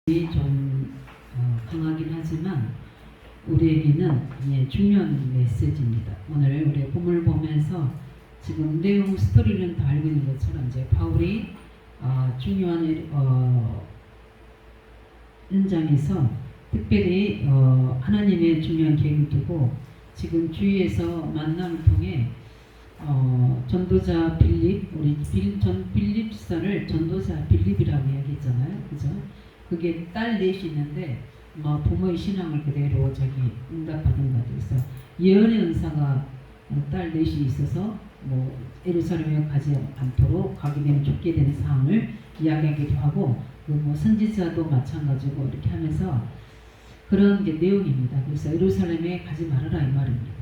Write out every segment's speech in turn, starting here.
좀 강하긴 하지만 우리에게는 중요한 메시지입니다. 오늘 우리 본문을 보면서 지금 내용 스토리는 다 알고 있는 것처럼 이제 바울이 중요한 현장에서 특별히 하나님의 중요한 계획을 두고 지금 주위에서 만남을 통해 전도자 빌립, 우리 빌립 지사를 전도자 빌립이라고 이야기했잖아요, 그죠? 그게 딸 넷이 있는데 부모의 신앙을 그대로 응답받은 것 같아서 예언의 은사가 딸 넷이 있어서 예루살렘에 가지 않도록 가게 되면 죽게 되는 상황을 이야기하기도 하고 선지자도 마찬가지고 이렇게 하면서 그런 게 내용입니다. 그래서 예루살렘에 가지 말아라 이 말입니다.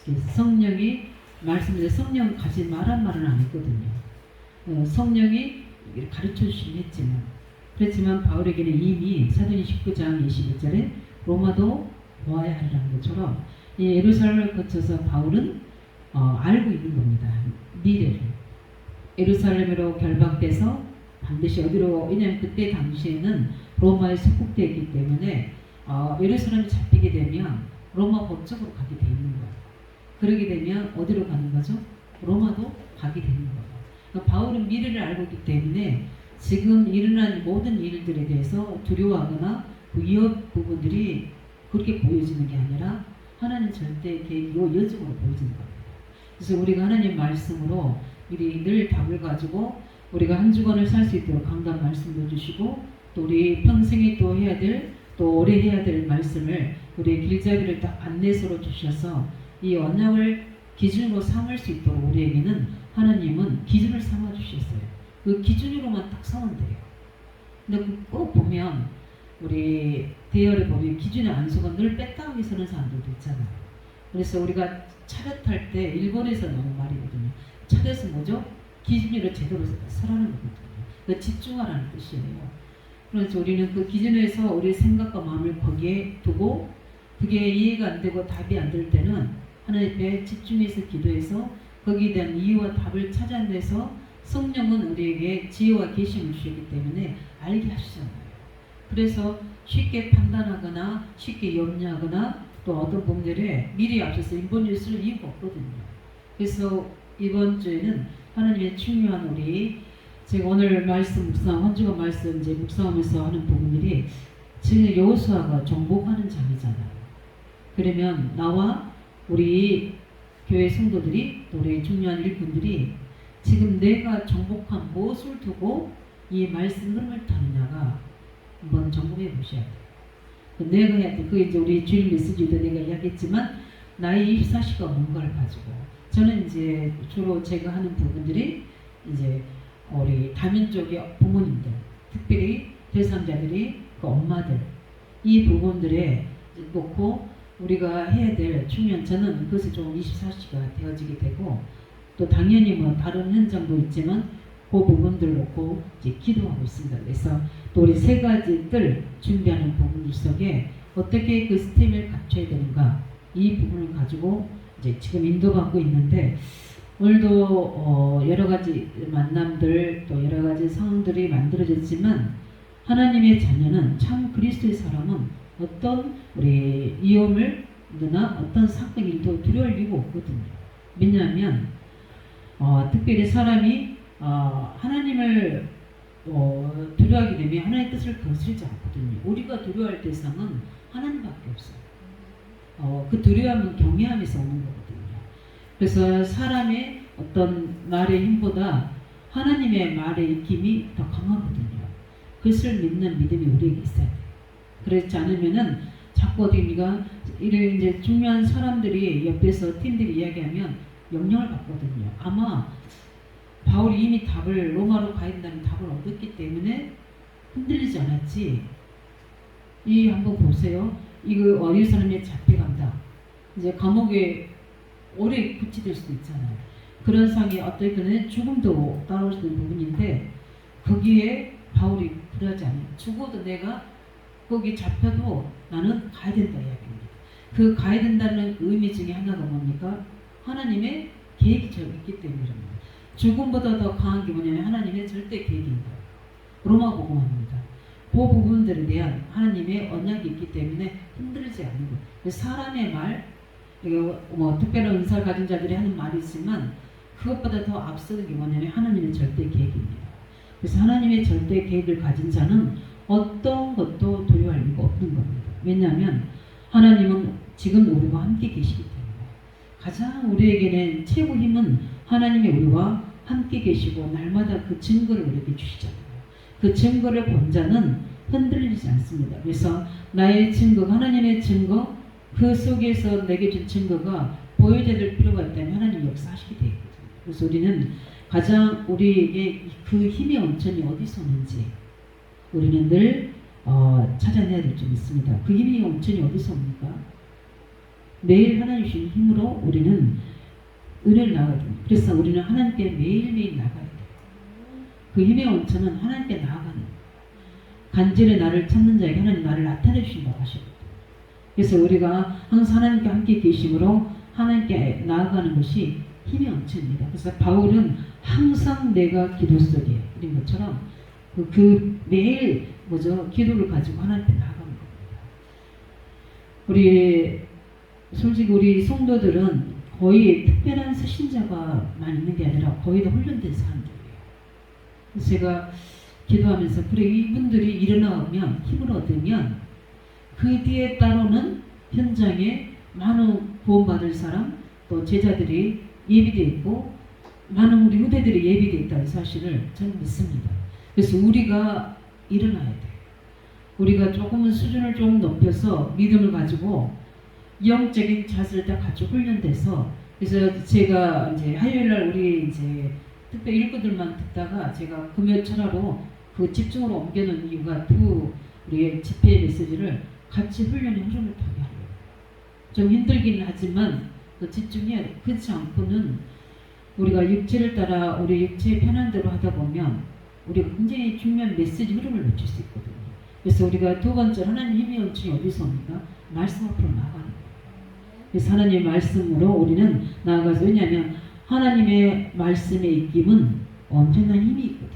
그래서 성령이 말씀드린 성령 가지 말란 말은 안 했거든요. 성령이 가르쳐 주시긴 했지만 그렇지만 바울에게는 이미 사도행 19장 21절에 로마도 보아야 하리라는 것처럼 이 예루살렘을 거쳐서 바울은 알고 있는 겁니다. 미래를. 예루살렘으로 결박돼서 반드시 어디로, 왜냐하면 그때 당시에는 로마에 속국되어 있기 때문에 예루살렘이 잡히게 되면 로마 법적으로 가게 돼 있는 거예요. 그러게 되면 어디로 가는 거죠? 로마도 가게 되는 거예요. 그러니까 바울은 미래를 알고 있기 때문에 지금 일어난 모든 일들에 대해서 두려워하거나 위협 부분들이 그렇게 보여지는 게 아니라 하나님 절대 계획이고 여정으로 보여지는 겁니다. 그래서 우리가 하나님 말씀으로 미리 늘 답을 가지고 우리가 한 주간을 살 수 있도록 강단 말씀도 주시고 또 우리 평생에 또 해야 될 또 오래 해야 될 말씀을 우리의 길잡이를 딱 안내서로 주셔서 이 언약을 기준으로 삼을 수 있도록 우리에게는 하나님은 기준을 삼아 주셨어요. 그 기준으로만 딱 서면 돼요. 근데 꼭 보면 우리 대열에 보면 기준의 안수가 늘 뺐다 하게 서는 사람들도 있잖아요. 그래서 우리가 차렷 탈 때 일본에서 나온 말이거든요. 차렷은 뭐죠? 기준으로 제대로 서라는 거거든요. 집중하라는 뜻이에요. 그래서 우리는 그 기준에서 우리 생각과 마음을 거기에 두고 그게 이해가 안 되고 답이 안 될 때는 하나님 앞에 집중해서 기도해서 거기에 대한 이유와 답을 찾아내서 성령은 우리에게 지혜와 계시를 주시기 때문에 알게 하시잖아요. 그래서 쉽게 판단하거나 쉽게 염려하거나 또 어떤 분들의 미리 앞서서 인본을 쓸 이유가 없거든요. 그래서 이번 주에는 하나님의 중요한 우리 제가 오늘 말씀 묵상 한 주간 말씀 이제 묵상하면서 하는 부분들이 지금 여호수아가 정복하는 장이잖아요. 그러면 나와 우리 교회 성도들이 또 우리 중요한 일꾼들이 지금 내가 정복한 무엇을 두고 이 말씀 흐름을 타느냐가 한번 점검해 보셔야 돼요. 내가 해야 돼. 그게 이제 우리 주일 메시지도 내가 이야기했지만 나의 24시간 뭔가를 가지고 저는 이제 주로 제가 하는 부분들이 이제 우리 다민족의 부모님들, 특별히 제3자들이 그 엄마들 이 부분들에 놓고 우리가 해야 될 중요한 저는 그것이 좀 24시가 되어지게 되고 또 당연히 다른 현장도 있지만 그 부분들 놓고 이제 기도하고 있습니다. 그래서 또 우리 세 가지 뜰 준비하는 부분들 속에 어떻게 그 스템을 갖춰야 되는가 이 부분을 가지고 이제 지금 인도받고 있는데 오늘도 여러 가지 만남들 또 여러 가지 상황들이 만들어졌지만 하나님의 자녀는 참 그리스도의 사람은 어떤 우리 위험을 나 어떤 사건 일도 두려워할 이유가 없거든요. 왜냐하면 특별히 사람이 하나님을 두려워하게 되면 하나님의 뜻을 거스르지 않거든요. 우리가 두려워할 대상은 하나님밖에 없어요. 그 두려움은 경외함에서 오는 거거든요. 그래서 사람의 어떤 말의 힘보다 하나님의 말의 익힘이 더 강하거든요. 그것을 믿는 믿음이 우리에게 있어야 돼요. 그렇지 않으면은 자꾸 어디가 이런 이제 중요한 사람들이 옆에서 팀들이 이야기하면 영향을 받거든요. 아마 바울이 이미 답을 로마로 가야 된다는 답을 얻었기 때문에 흔들리지 않았지. 이 한번 보세요. 이거 예루살렘에 잡혀간다. 이제 감옥에 오래 구치될 수도 있잖아요. 그런 상황에 어떻게든 죽음도 따라올 수 있는 부분인데 거기에 바울이 불하지 않아요. 죽어도 내가 거기 잡혀도 나는 가야 된다 이야기입니다. 그 가야 된다는 의미 중에 하나가 뭡니까? 하나님의 계획이 저 있기 때문입니다. 죽음보다 더 강한 게 뭐냐면 하나님의 절대 계획인 거예요. 로마 복음입니다. 그 부분들에 대한 하나님의 언약이 있기 때문에 흔들리지 않는 것. 사람의 말, 이거 뭐 특별한 은사를 가진 자들이 하는 말이 있지만 그것보다 더 앞서는 게 뭐냐면 하나님의 절대 계획입니다. 그래서 하나님의 절대 계획을 가진 자는 어떤 것도 두려워할 이유가 없는 겁니다. 왜냐하면 하나님은 지금 우리와 함께 계시기 때문에 가장 우리에게는 최고 힘은 하나님이 우리와 함께 계시고 날마다 그 증거를 우리에게 주시잖아요. 그 증거를 본 자는 흔들리지 않습니다. 그래서 나의 증거, 하나님의 증거, 그 속에서 내게 준 증거가 보여져야 될 필요가 있다면 하나님이 역사하시게 되어 있거든요. 그래서 우리는 가장 우리에게 그 힘의 원천이 어디서 오는지 우리는 늘 찾아내야 될 점이 있습니다. 그 힘의 원천이 어디서 옵니까? 매일 하나님 주신 힘으로 우리는 은혜를 나가야 됩니다. 그래서 우리는 하나님께 매일매일 나가야 돼요. 그 힘의 원천은 하나님께 나아가는, 간절히 나를 찾는 자에게 하나님 나를 나타내 주신다고 하셨거든요. 그래서 우리가 항상 하나님께 함께 계심으로 하나님께 나아가는 것이 힘의 원천입니다. 그래서 바울은 항상 내가 기도 속에 이런 것처럼 그 매일 기도를 가지고 하나님께 나아가는 겁니다. 솔직히 우리 성도들은 거의 특별한 서신자가만 있는 게 아니라 거의 다 훈련된 사람들이에요. 그래서 제가 기도하면서 그래 이분들이 일어나면 힘을 얻으면 그 뒤에 따르는 현장에 많은 구원받을 사람 또 제자들이 예비되어 있고 많은 우리 후대들이 예비되어 있다는 사실을 저는 믿습니다. 그래서 우리가 일어나야 돼요. 우리가 조금은 수준을 좀 높여서 믿음을 가지고 영적인 자세를 다 가지고 훈련돼서 그래서 제가 이제 화요일날 우리 이제 특별 일꾼들만 듣다가 제가 금요 철화로 그 집중으로 옮겨놓은 이유가 우리의 집회 메시지를 같이 훈련의 흐름을 타게 하려고. 좀 힘들기는 하지만 또 집중해야 돼. 그렇지 않고는 우리가 육체를 따라 우리 육체의 편한 대로 하다 보면 우리가 굉장히 중요한 메시지 흐름을 놓칠 수 있거든요. 그래서 우리가 두 번째 하나님 힘의 원천이 어디서 옵니까? 말씀 앞으로 나가는 거예요. 그래서 하나님의 말씀으로 우리는 나아가서 왜냐하면 하나님의 말씀의 입김은 엄청난 힘이 있거든요.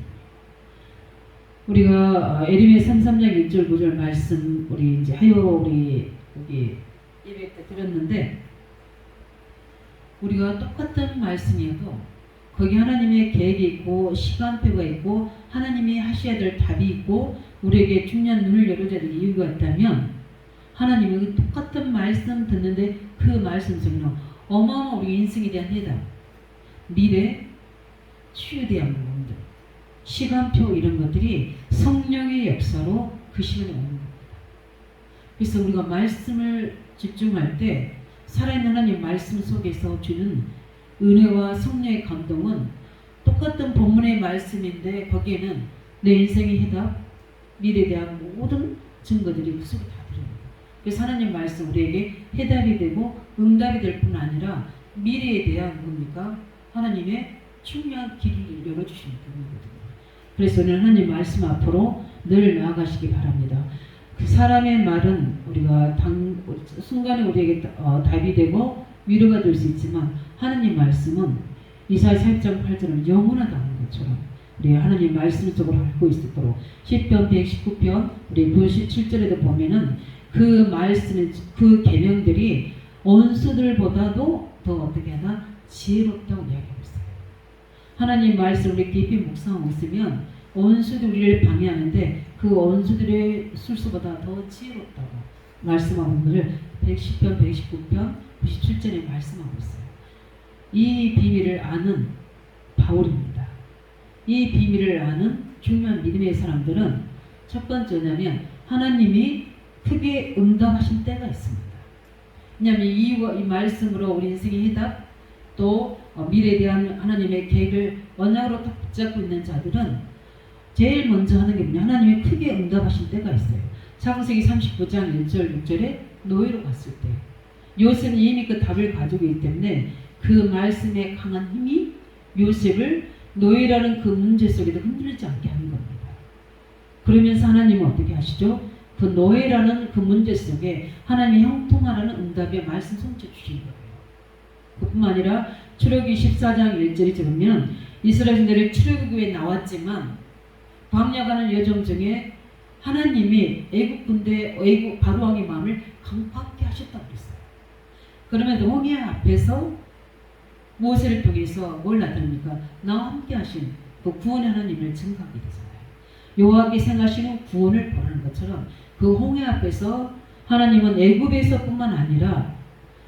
우리가 에레미야 33장 1절 9절 말씀 우리 이제 우리 여기 예배 때 드렸는데 우리가 똑같은 말씀이어도 거기 하나님의 계획이 있고 시간표가 있고 하나님이 하셔야 될 답이 있고 우리에게 중요한 눈을 열어줘야 될 이유가 있다면 하나님이 똑같은 말씀 듣는데 그 말씀 속에는 어마어마한 우리 인생에 대한 해답, 미래, 치유에 대한 부분들, 시간표 이런 것들이 성령의 역사로 그 시간에 오는 겁니다. 그래서 우리가 말씀을 집중할 때 살아있는 하나님 말씀 속에서 주는 은혜와 성령의 감동은 똑같은 본문의 말씀인데 거기에는 내 인생의 해답, 미래에 대한 모든 증거들이 그 속에 다 들어있습니다. 그래서 하나님 말씀 우리에게 해답이 되고 응답이 될 뿐 아니라 미래에 대한 뭡니까? 하나님의 중요한 길을 열어주시는 부분이거든요. 그래서 오늘 하나님 말씀 앞으로 늘 나아가시기 바랍니다. 그 사람의 말은 우리가 순간에 우리에게 답이 되고 위로가 될 수 있지만 하나님 말씀은 이사야 4장 8절은 영원하다는 것처럼 우리 하나님 말씀 속으로 밟고 있도록 시편 119편 우리 97절에도 보면은 그 말씀 그 계명들이 원수들보다도 더 어떻게 하나 지혜롭다고 이야기하고 있어요. 하나님 말씀 우리 깊이 묵상하고 있으면 원수들이 우리를 방해하는데 그 원수들의 술수보다 더 지혜롭다고 말씀하는 것을 110편, 119편, 97절에 말씀하고 있어요. 이 비밀을 아는 바울입니다. 이 비밀을 아는 중요한 믿음의 사람들은 첫 번째냐면 하나님이 크게 응답하신 때가 있습니다. 왜냐하면 이 말씀으로 우리 인생의 해답 또 미래에 대한 하나님의 계획을 언약으로 딱 붙잡고 있는 자들은 제일 먼저 하는 게 뭐냐 하나님이 크게 응답하신 때가 있어요. 창세기 39장 1절 6절에 노예로 갔을 때 요셉은 이미 그 답을 가지고 있기 때문에 그 말씀의 강한 힘이 요셉을 노예라는 그 문제 속에도 흔들리지 않게 하는 겁니다. 그러면서 하나님은 어떻게 하시죠? 그 노예라는 그 문제 속에 하나님의 형통하라는 응답의 말씀 손짓 주신 거예요. 그뿐만 아니라 출애굽기 14장 1절에 보면 이스라엘 신들이 출애굽에 나왔지만 광야 가는 여정 중에 하나님이 애국 바로 왕의 마음을 강팍하게 하셨다고 그랬어요. 그러면 홍해 앞에서 모세를 통해서 뭘 나타냅니까? 나와 함께 하신 그 구원의 하나님을 증거하게 되잖아요. 여호와께서 행하시는 구원을 보라는 것처럼 그 홍해 앞에서 하나님은 애굽에서뿐만 아니라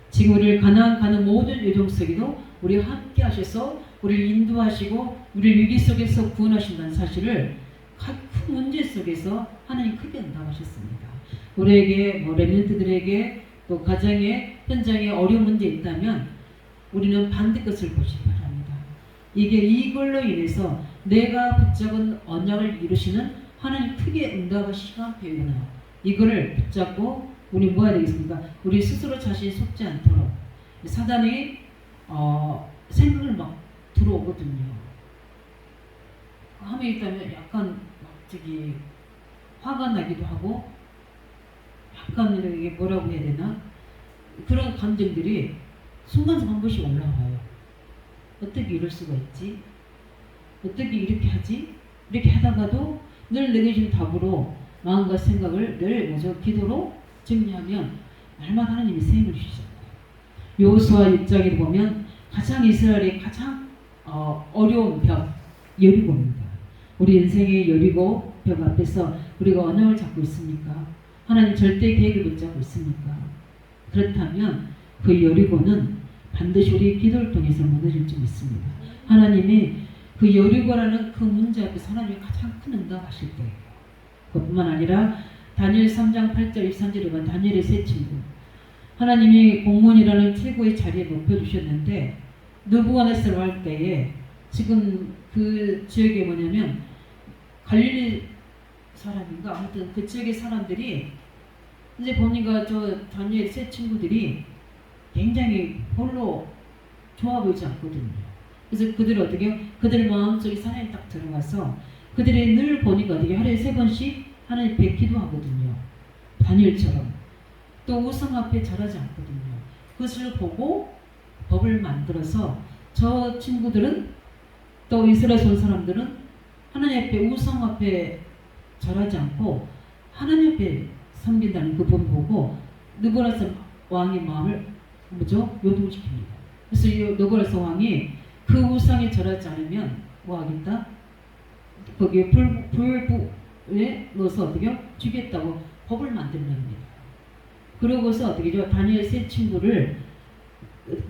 지금 우리를 가나안 가는 모든 여정 속에도 우리와 함께 하셔서 우리를 인도하시고 우리를 위기 속에서 구원하신다는 사실을 큰 문제 속에서 하나님 크게 응답하셨습니다. 우리에게 렘넌트들에게 또 가정에 현장에 어려운 문제 있다면 우리는 반대 것을 보시기 바랍니다. 이걸로 인해서 내가 붙잡은 언약을 이루시는 하나님 크게 응답하시는 표현이나 이거를 붙잡고 우리 뭐 해야 되겠습니까? 우리 스스로 자신이 속지 않도록 사단이 생각을 막 들어오거든요. 함에 있다면 약간 화가 나기도 하고 약간 이게 뭐라고 해야 되나? 그런 감정들이 순간적으로 한 번씩 올라와요. 어떻게 이럴 수가 있지? 어떻게 이렇게 하지? 이렇게 하다가도 늘 내게 준 답으로 마음과 생각을 늘 기도로 정리하면 날마다 하나님이 세임을 주시잖아요. 여호수아 6장에 보면 가장 이스라엘의 가장 어려운 벽 여리고입니다. 우리 인생의 여리고 벽 앞에서 우리가 언약을 잡고 있습니까? 하나님 절대 계획을 붙잡고 있습니까? 그렇다면 그 여리고는 반드시 우리 기도를 통해서 무너질 줄 믿습니다. 하나님이 그 여리고라는 그 문제 앞에서 하나님이 가장 큰 응답하실 때예요. 그뿐만 아니라 다니엘 3장 8절 23절에 보면 다니엘의 세 친구 하나님이 공무원이라는 최고의 자리에 높여주셨는데 느부갓네살을 할 때에 지금 그 지역에 뭐냐면 갈릴리 사람인가 아무튼 그 지역의 사람들이 이제 보니까 저 다니엘 세 친구들이 굉장히 별로 좋아 보이지 않거든요. 그래서 그들이 어떻게 해요? 그들 마음속에 하나님 딱 들어가서 그들이 늘 보니까 어떻게 하루에 3번씩 하나님 뵙기도 하거든요. 다니엘처럼. 또 우상 앞에 절하지 않거든요. 그것을 보고 법을 만들어서 저 친구들은 또 이스라엘 온 사람들은 하나님 앞에 우상 앞에 절하지 않고 하나님 앞에 섬긴다는 그 법 보고 느부갓네살 왕의 마음을 요동시킵니다. 그래서 이 느부갓네살 왕이 그 우상에 절하지 않으면 뭐 하겠다? 거기에 불에 넣어서 어떻게 죽였다고 법을 만든답니다. 그러고서 어떻게 죠? 다니엘 세 친구를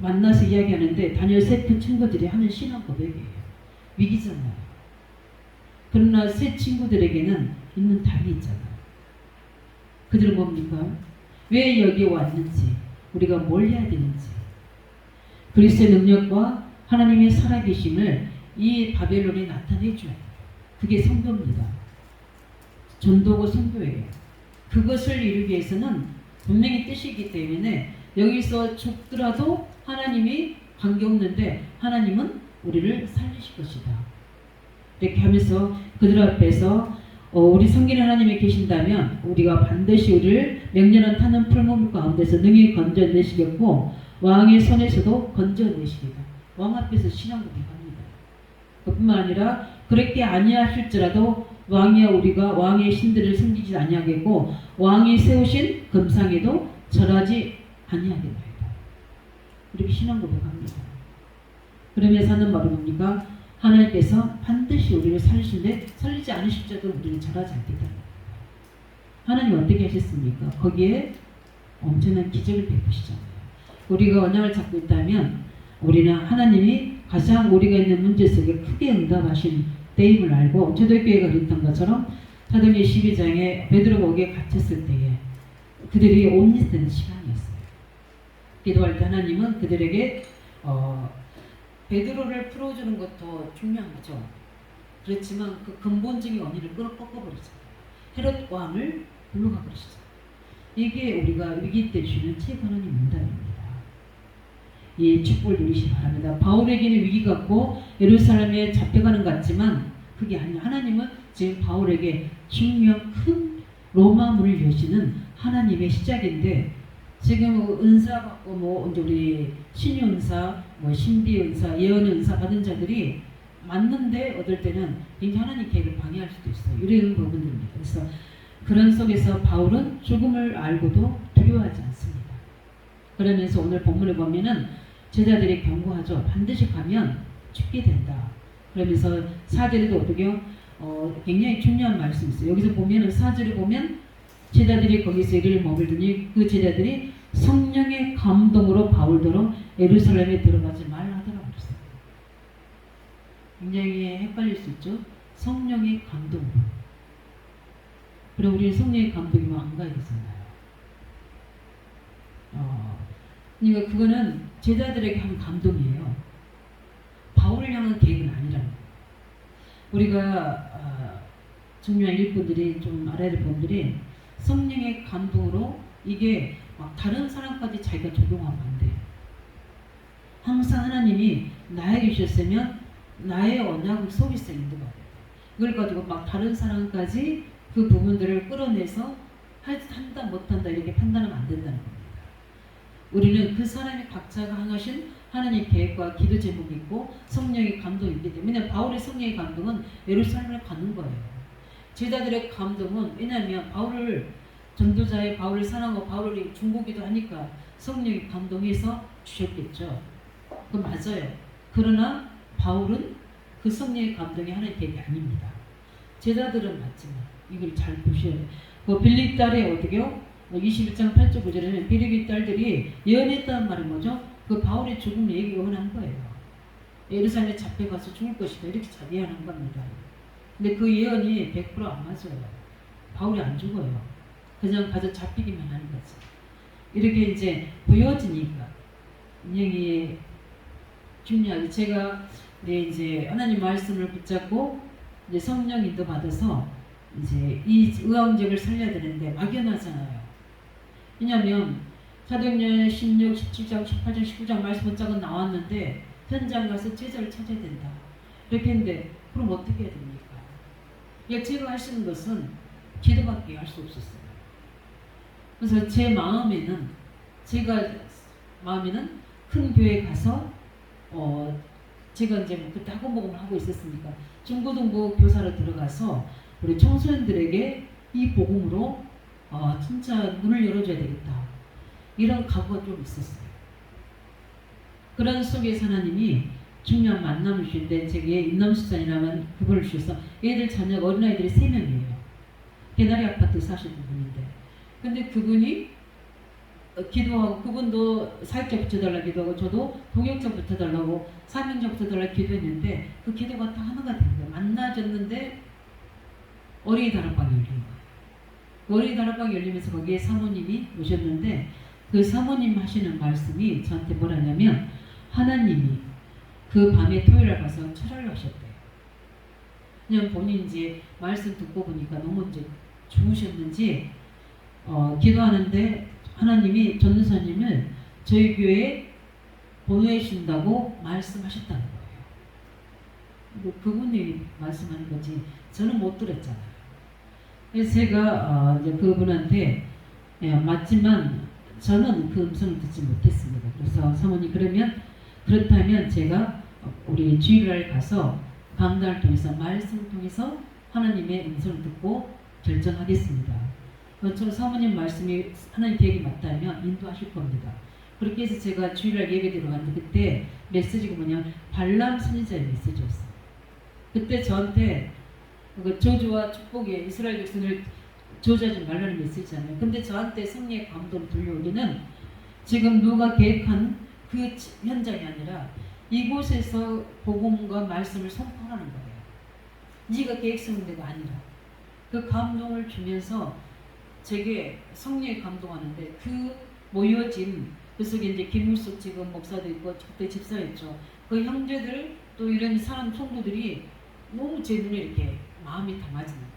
만나서 이야기하는데 다니엘 세 친구들이 하는 신앙 고백이에요. 위기잖아요. 그러나 세 친구들에게는 있는 답이 있잖아요. 그들은 뭡니까? 왜 여기 왔는지, 우리가 뭘 해야 되는지, 그리스도의 능력과 하나님의 살아계심을 이 바벨론에 나타내줘야 돼요. 그게 선교입니다. 전도고 선교예요. 그것을 이루기 위해서는 분명히 뜻이기 때문에 여기서 죽더라도 하나님이 관계없는데 하나님은 우리를 살리실 것이다. 이렇게 하면서 그들 앞에서 우리 섬기는 하나님이 계신다면 우리가 반드시 우리를 맹렬한 타는 풀무불 가운데서 능히 건져내시겠고 왕의 손에서도 건져내시리다. 왕 앞에서 신앙 고백합니다. 그뿐만 아니라 그렇게 아니하실지라도 왕이야 우리가 왕의 신들을 섬기지 아니하겠고 왕이 세우신 금상에도 절하지 아니하겠나이다. 이렇게 신앙 고백합니다. 그러면서 하는 말은 뭡니까? 하나님께서 반드시 우리를 살리시는데 살리지 않으실지라도 우리를 절하지 않겠다. 하나님 어떻게 하셨습니까? 거기에 엄청난 기적을 베푸시잖아요. 우리가 언약을 잡고 있다면 우리는 하나님이 가장 우리가 있는 문제 속에 크게 응답하신 때임을 알고 초대교회가 그랬던 것처럼 사도행전 12장에 베드로가 옥에 갇혔을 때에 그들이 온리되는 시간이었어요. 기도할 때 하나님은 그들에게 베드로를 풀어주는 것도 중요한 거죠. 그렇지만 그 근본적인 원인을 꺾어버리잖아요. 헤롯 왕을 불러가 버리시잖아요. 이게 우리가 위기 때 주는 최고하나님 응답입니다. 이 축복을 누리시기 바랍니다. 바울에게는 위기가 없고 예루살렘에 잡혀가는 것 같지만 그게 아니라 하나님은 지금 바울에게 중요한 큰 로마 문을 여시는 하나님의 시작인데 지금 은사 받고 이제 우리 신유 은사, 신비 은사, 예언 은사 받은 자들이 맞는데 어떨 때는 굉장히 하나님 계획을 방해할 수도 있어요. 이런 부분들입니다. 그래서 그런 속에서 바울은 죽음을 알고도 두려워하지 않습니다. 그러면서 오늘 본문을 보면은 제자들이 경고하죠. 반드시 가면 죽게 된다. 그러면서 4절에도 어떻게요? 굉장히 중요한 말씀이 있어요. 여기서 보면은 4절에 보면 제자들이 거기서 이를 머물더니 그 제자들이 성령의 감동으로 바울더러 예루살렘에 들어가지 말라 하더라고요. 굉장히 헷갈릴 수 있죠. 성령의 감동으로. 그럼 우리는 성령의 감동이면 안 가야 되잖아요. 그러니까 그거는 제자들에게 한 감동이에요. 바울을 향한 계획은 아니라는 거예요. 우리가 중요한 일꾼들이 좀 알아야 될 분들이 성령의 감동으로 이게 막 다른 사람까지 자기가 적용하면 안 돼요. 항상 하나님이 나에게 주셨으면 나의 언약을 속에서 인도받아야 돼요. 이걸 가지고 막 다른 사람까지 그 부분들을 끌어내서 한다 못한다 이렇게 판단하면 안 된다는 겁니다. 우리는 그 사람이 각자가 향하신 하나님의 계획과 기도 제목이 있고 성령의 감동이 있기 때문에, 왜냐하면 바울의 성령의 감동은 예루살렘을 가는 거예요. 제자들의 감동은, 왜냐하면 바울을 전도자의 바울을 사랑하고 바울이 중보기도 하니까 성령이 감동해서 주셨겠죠. 그건 맞아요. 그러나 바울은 그 성령의 감동이 하나님의 계획이 아닙니다. 제자들은 맞지만 이걸 잘 보셔야 돼요. 그 빌립 딸의 어떻게요? 21장 8절 9절에는 빌립 딸들이 예언했다는 말은 뭐죠? 그 바울의 죽음을 예언한 거예요. 예루살렘에 잡혀가서 죽을 것이다 이렇게 예언한 겁니다. 근데 그 예언이 100% 안 맞아요. 바울이 안 죽어요. 그냥 가서 잡히기만 하는 거지. 이렇게 이제 보여지니까 굉장히 중요하죠. 제가 이제 하나님 말씀을 붙잡고 이제 성령 인도 받아서 이제 이 의왕적을 살려야 되는데 막연하잖아요. 왜냐하면 사도행전 16, 17장, 18장, 19장 말씀 문짝은 나왔는데 현장 가서 제자를 찾아야 된다. 이렇게 했는데 그럼 어떻게 해야 됩니까? 그러니까 제가 할 수 있는 것은 기도밖에 할 수 없었어요. 그래서 제 마음에는 큰 교회 가서 제가 이제 그때 학원 복음을 하고 있었으니까 중고등부 교사로 들어가서 우리 청소년들에게 이 복음으로 진짜 문을 열어줘야 되겠다. 이런 각오가 좀 있었어요. 그런 속에서 하나님이 중요한 만남을 주신데 제게 임남수산이라는 그분을 주셔서 애들 자녀가 어린아이들이 3명이에요. 개나리 아파트 사시는 분인데, 근데 그분이 기도하고, 그분도 사역자 붙여달라고 기도하고 저도 동역자 붙여달라고 사명자 붙여달라고 기도했는데 그 기도가 다 하나가 된 거예요. 만나졌는데 어린이 다락방이 열린 거예요. 어린이 다락방이 열리면서 거기에 사모님이 오셨는데 그 사모님 하시는 말씀이 저한테 뭐라냐면, 하나님이 그 밤에 토요일에 가서 철회를 하셨대요. 그냥 본인이 이제 말씀 듣고 보니까 너무 이제 죽으셨는지 기도하는데 하나님이 전도사님을 저희 교회에 보내해 준다고 말씀하셨다는 거예요. 그분이 말씀하는 거지 저는 못 들었잖아요. 그래서 제가 이제 그분한테 맞지만 저는 그 음성을 듣지 못했습니다. 그래서 사모님 그렇다면 제가 우리 주일날 가서 강단을 통해서 말씀을 통해서 하나님의 음성을 듣고 결정하겠습니다. 저는 사모님 말씀이 하나님 계획이 맞다면 인도하실 겁니다. 그렇게 해서 제가 주일날 예배 들어갔는데 그때 메시지가 뭐냐면 발람 선지자의 메시지였어요. 그때 저한테 그 저주와 축복의 이스라엘 백성을 저주하지 말라는 메시지잖아요. 근데 저한테 성령의 감동을 들려오기는 지금 누가 계획한 그 현장이 아니라 이곳에서 복음과 말씀을 선포하는 거예요. 네가 계획성인 데가 아니라 그 감동을 주면서 제게 성령이 감동하는데 그 모여진 그 속에 이제 김물숙 지금 목사도 있고 그때 집사였죠. 그 형제들 또 이런 사람 성도들이 너무 제 눈에 이렇게 마음이 담아지는 거예요.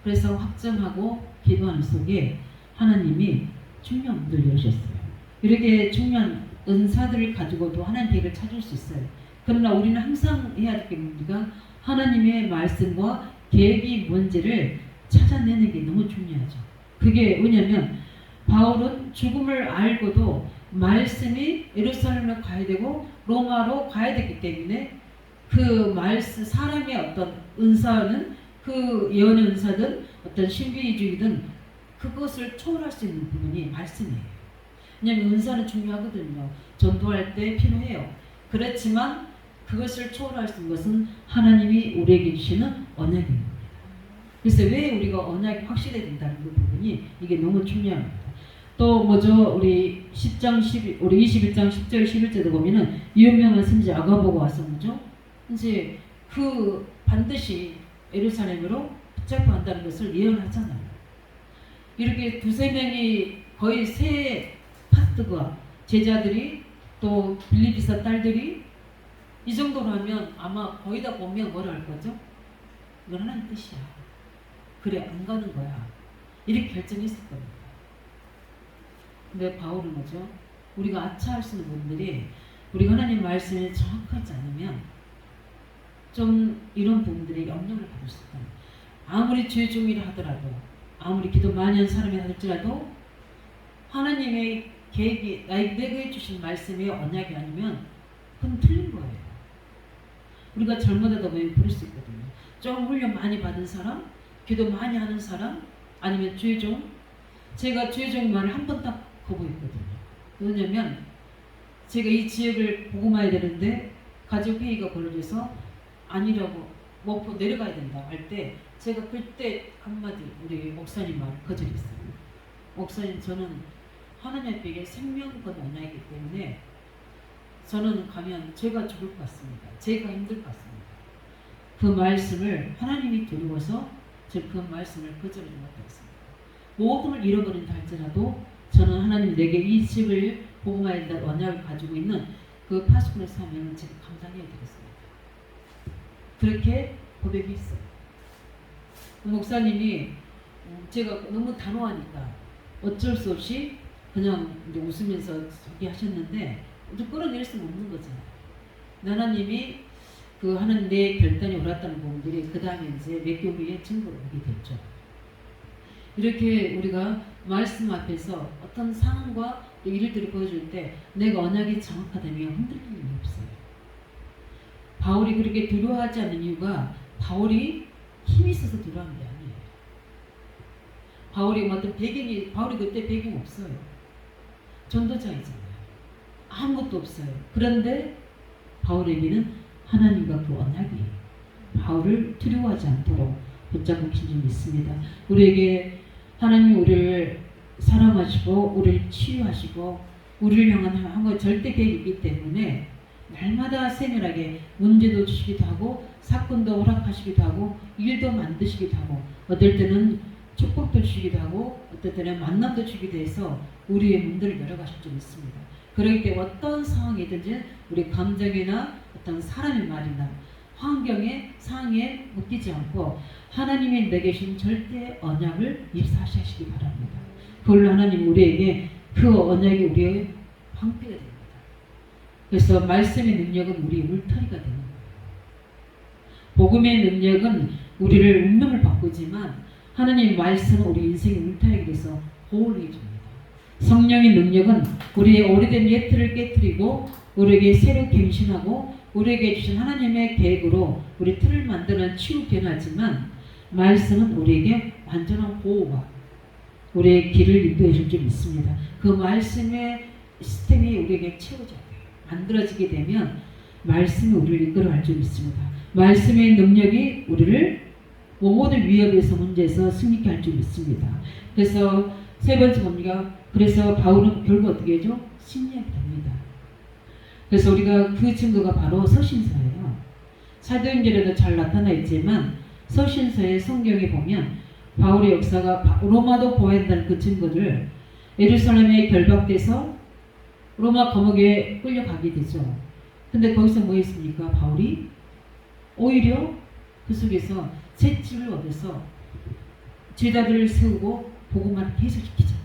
그래서 확정하고 기도하는 속에 하나님이 중요한 문을 열으셨어요. 이렇게 중요한 은사들을 가지고도 하나님 계획을 찾을 수 있어요. 그러나 우리는 항상 해야 될 게 뭡니까? 하나님의 말씀과 계획이 뭔지를 찾아내는 게 너무 중요하죠. 그게 왜냐면 바울은 죽음을 알고도 말씀이 예루살렘으로 가야 되고 로마로 가야 되기 때문에 그 말씀, 사람의 어떤 은사는 그 예언의 은사든 어떤 신비주의든 그것을 초월할 수 있는 부분이 말씀이에요. 왜냐하면 은사는 중요하거든요. 전도할 때 필요해요. 그렇지만 그것을 초월할 수 있는 것은 하나님이 우리에게 주시는 언약입니다. 그래서 왜 우리가 언약이 확실해야 된다는 그 부분이 이게 너무 중요합니다. 또 뭐죠? 우리 10장 12, 우리 21장 10절 11절도 보면은 유명한 선지 아가보가 와서 뭐죠? 이제 그 반드시 예루살렘으로 붙잡고 한다는 것을 예언하잖아요. 이렇게 두세 명이 거의 세 파트가 제자들이 또 빌립비서 딸들이 이 정도로 하면 아마 거의 다 보면 뭐라 할 거죠? 이건 하나님 뜻이야. 그래 안 가는 거야. 이렇게 결정했을 겁니다. 근데 바울은 뭐죠? 우리가 아차할 수 있는 분들이 우리가 하나님 말씀에 정확하지 않으면 좀 이런 부분들이 영향을 받을 수 있다. 아무리 죄 중이라 하더라도 아무리 기도 많이 한 사람이 할지라도 하나님의 계획이 내게 주신 말씀의 언약이 아니면 그건 틀린 거예요. 우리가 젊어지다 보면 그럴 수 있거든요. 좀 훈련 많이 받은 사람, 기도 많이 하는 사람, 아니면 죄종. 제가 죄종 말을 한 번 딱 거부했거든요. 왜냐면 제가 이 지역을 복음화해야 되는데 가족회의가 벌어져서 아니라고 뭐 내려가야 된다 할 때 제가 그때 한마디 우리 목사님 말 거절했어요. 목사님 저는 하나님 앞에 생명권 언약이기 때문에 저는 가면 제가 죽을 것 같습니다. 제가 힘들 것 같습니다. 그 말씀을 하나님이 두려워서 제가 그 말씀을 거절하지 못했습니다. 모든 걸 잃어버린다 할지라도 저는 하나님 내게 이 집을 복음화해야 된다는 언약을 가지고 있는 그 파수꾼의 사명을 제가 감당해야 되겠습니다. 그렇게 고백했어요. 그 목사님이 제가 너무 단호하니까 어쩔 수 없이 그냥 이제 웃으면서 얘기하셨는데 끌어낼 수는 없는 거잖아요. 하나님이 그 하는 내 결단이 옳았다는 부분들이 그 다음에 이제 몇 개월 후에 증거로 오게 됐죠. 이렇게 우리가 말씀 앞에서 어떤 상황과 일들을 보여줄 때 내가 언약이 정확하다면 흔들리는 일이 없어요. 바울이 그렇게 두려워하지 않는 이유가 바울이 힘이 있어서 두려워한 게 아니에요. 바울이 어떤 배경이, 바울이 그때 배경 없어요. 전도자이잖아요. 아무것도 없어요. 그런데 바울에게는 하나님과 그 언약이 바울을 두려워하지 않도록 붙잡고 계신 줄 믿습니다. 우리에게 하나님이 우리를 사랑하시고 우리를 치유하시고 우리를 향한 한번 절대 계획이 있기 때문에 날마다 세밀하게 문제도 주시기도 하고 사건도 허락하시기도 하고 일도 만드시기도 하고 어떨 때는 축복도 주시기도 하고 어떨 때는 만남도 주기도 해서 우리의 문들을 열어가실 줄 믿습니다. 그렇기 때문에 어떤 상황이든지 우리 감정이나 어떤 사람의 말이나 환경에 상황에 묶이지 않고 하나님이 내게 주신 절대 언약을 입사하시기 바랍니다. 그걸로 하나님 우리에게 그 언약이 우리의 방패가 됩니다. 그래서 말씀의 능력은 우리의 울타리가 되는 거예요. 복음의 능력은 우리를 운명을 바꾸지만 하나님의 말씀은 우리 인생의 울타리가 돼서 보호를 해줍니다. 성령의 능력은 우리의 오래된 옛틀을 깨뜨리고 우리에게 새로 갱신하고 우리에게 주신 하나님의 계획으로 우리 틀을 만드는 치유 변화지만 말씀은 우리에게 완전한 보호와 우리의 길을 인도해 줄 줄 믿습니다. 그 말씀의 시스템이 우리에게 채워져야 돼요. 만들어지게 되면 말씀이 우리를 이끌어갈 줄 믿습니다. 말씀의 능력이 우리를 모든 위협에서 문제에서 승리케 할 줄 믿습니다. 그래서 세 번째 뭡니까? 그래서 바울은 결국 어떻게 하죠? 승리하게 됩니다. 그래서 우리가 그 증거가 바로 서신서예요. 사도행전에도 잘 나타나 있지만 서신서의 성경에 보면 바울의 역사가 로마도 보호한다는 그 증거를 예루살렘에 결박돼서 로마 감옥에 끌려가게 되죠. 근데 거기서 뭐 했습니까? 바울이 오히려 그 속에서 채찍을 얻어서 제자들을 세우고 복음만 계속 시키죠.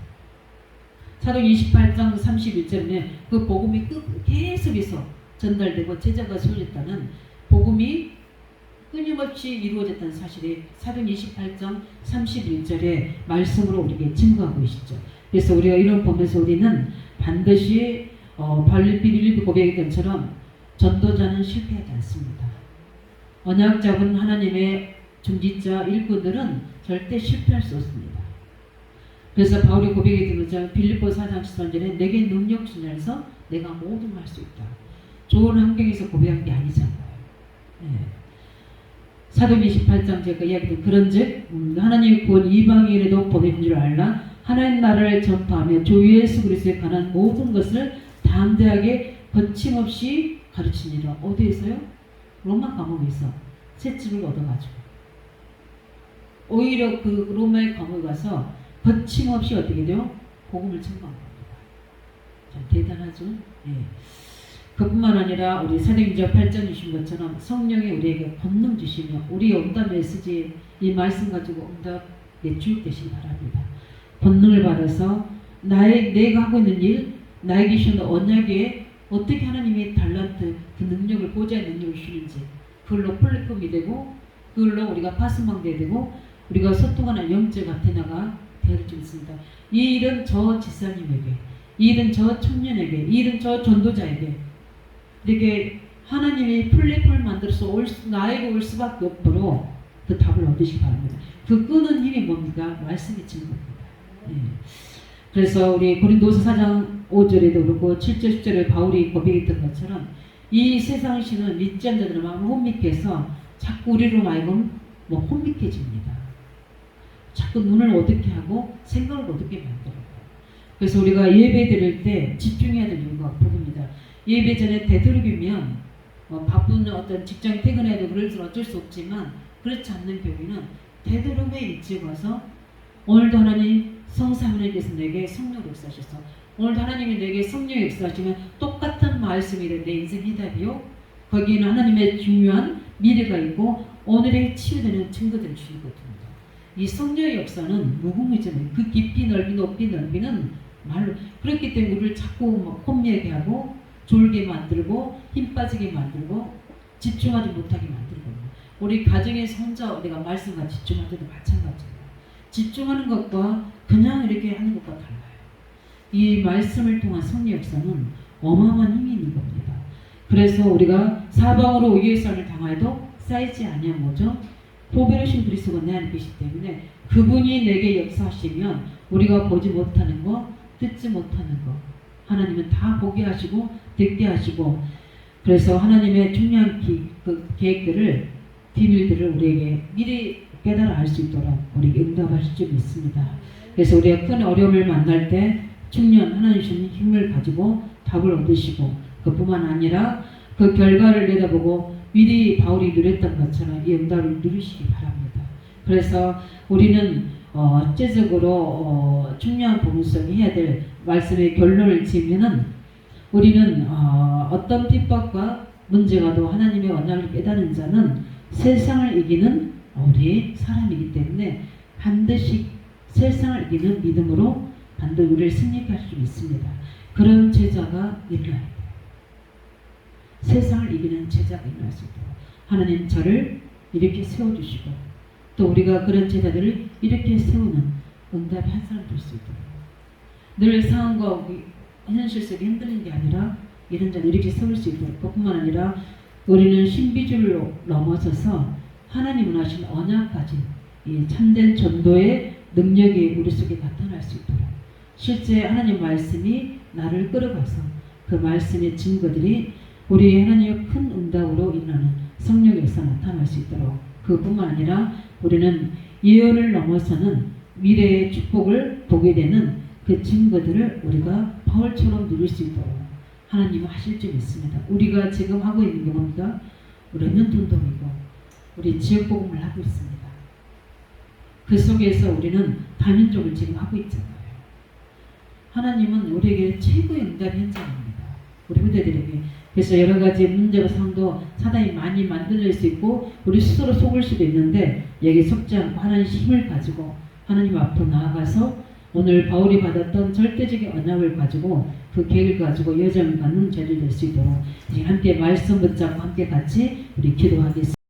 사도행 28장 31절에 그 복음이 계속해서 전달되고 제자가 세워졌다는 복음이 끊임없이 이루어졌다는 사실이 사도행 28장 31절의 말씀으로 우리에게 증거하고 계시죠. 그래서 우리가 이런 보면서 우리는 반드시 빌립보 고백했던 것처럼 전도자는 실패하지 않습니다. 언약 잡은 하나님의 중지자 일꾼들은 절대 실패할 수 없습니다. 그래서 바울이 고백했던 것처럼 빌립보 4장 13절에 내게 능력 주면서 내가 모든 걸 할 수 있다. 좋은 환경에서 고백한 게 아니잖아요. 네. 사도행 28장 제가 이야기했던 그런즉 하나님의 구원 이방인에도 보내준 줄 알라. 하나님 나라를 전파하며 주 예수 그리스도에 관한 모든 것을 담대하게 거침없이 가르치니라. 어디에서요? 로마 감옥에서 채찍을 얻어가지고 오히려 그 로마의 감옥에 가서 거침없이 어떻게 돼요? 복음을 전파한 겁니다. 참 대단하죠? 예. 그뿐만 아니라 우리 사도행전 8장 주신 것처럼 성령이 우리에게 권능 주시며 우리 응답 메시지 이 말씀 가지고 응답에 주입되시기 바랍니다. 권능을 받아서 내가 하고 있는 일, 나에게 주신 언약에 어떻게 하나님이 달란트 그 능력을 보좌의 능력을 주시는지 그걸로 플랫폼이 되고 그걸로 우리가 파수망대가 되고 우리가 소통하는 영적 아테나가 되어질 수 있습니다. 이 일은 저 지사님에게, 이 일은 저 청년에게, 이 일은 저 전도자에게 이렇게 하나님이 플랫폼을 만들어서 나에게 올 수밖에 없도록 그 답을 얻으시기 바랍니다. 그 끄는 힘이 뭡니까? 말씀이 주는 겁니다. 예. 그래서 우리 고린도서 4장 5절에도 그렇고 7절 10절에 바울이 고백했던 것처럼 이 세상 신은 믿지 않는 자들은 마음을 혼미케 해서 자꾸 우리로 말고 혼미케집니다. 자꾸 눈을 어둡게 하고 생각을 어둡게 만들어요. 그래서 우리가 예배 드릴 때 집중해야 될 이유가 부릅니다. 예배 전에 되도록이면 바쁜 어떤 직장 퇴근해도 그럴 수 어쩔 수 없지만 그렇지 않는 경우에는 되도록에 일찍 와서 오늘도 하나님 성삼위일께서 내게 성령 역사하셔서 오늘도 하나님이 내게 성령 역사하시면 똑같은 말씀이 내 인생 해답이요. 거기에는 하나님의 중요한 미래가 있고 오늘의 치유되는 증거들을 주거든요. 이 성령의 역사는 무궁무진해요. 그 깊이 넓이 높이 넓이는 말로 그렇기 때문에 우리를 자꾸 혼미하게 하고 졸게 만들고 힘 빠지게 만들고 집중하지 못하게 만들거든요. 우리 가정에서 혼자 우리가 말씀과 집중할 때도 마찬가지예요. 집중하는 것과 그냥 이렇게 하는 것과 달라요. 이 말씀을 통한 성령 역사는 어마어마한 힘이 있는 겁니다. 그래서 우리가 사방으로 의의 삶을 당해도 쌓이지 아니한 뭐죠? 보배로신 그리스도가 내 안에 계시기 때문에 그분이 내게 역사하시면 우리가 보지 못하는 거, 듣지 못하는 거 하나님은 다 보게 하시고 듣게 하시고 그래서 하나님의 중요한 계획들을 비밀들을 우리에게 미리 깨달아 알 수 있도록 우리에게 응답하실 줄 믿습니다. 그래서 우리가 큰 어려움을 만날 때 중요한 하나님 주신 힘을 가지고 답을 얻으시고 그뿐만 아니라 그 결과를 내다보고 미리 바울이 누렸던 것처럼 이 응답을 누리시기 바랍니다. 그래서 우리는 실제적으로 중요한 부분 속에 해야 될 말씀의 결론을 지으면은 우리는 어떤 핍박과 문제가도 하나님의 언약을 깨닫는 자는 세상을 이기는 우리의 사람이기 때문에 반드시 세상을 이기는 믿음으로 반드시 우리를 승리할 수 있습니다. 그런 제자가 일어나야 돼요. 세상을 이기는 제자가 일어날 수 있도록 하나님 저를 이렇게 세워주시고 또 우리가 그런 제자들을 이렇게 세우는 응답의 한 사람 될 수 있도록 늘 상황과 현실 속에 흔들리는 게 아니라 이런 자를 이렇게 세울 수 있도록 그뿐만 아니라 우리는 신비주의로 넘어서서 하나님 원하신 언약 가진 이 참된 전도의 능력이 우리 속에 나타날 수 있도록 실제 하나님 말씀이 나를 끌어가서 그 말씀의 증거들이 우리 하나님의 큰 응답으로 일어나는 성령에서 나타날 수 있도록 그뿐만 아니라 우리는 예언을 넘어서는 미래의 축복을 보게 되는 그 증거들을 우리가 바울처럼 누릴 수 있도록 하나님은 하실 줄 믿습니다. 우리가 지금 하고 있는 게 뭡니까? 렘넌트 운동이고 우리 지역복음을 하고 있습니다. 그 속에서 우리는 다민족을 지금 하고 있잖아요. 하나님은 우리에게 최고의 응답 현장입니다. 우리 후대들에게. 그래서 여러 가지 문제와 상도 사단이 많이 만들어질 수 있고 우리 스스로 속을 수도 있는데 여기 속지 않고 하나님의 힘을 가지고 하나님 앞으로 나아가서 오늘 바울이 받았던 절대적인 언약을 가지고 그 계획을 가지고 여정을 갖는 자리 될 수 있도록 함께 말씀 붙잡고 함께 같이 우리 기도하겠습니다.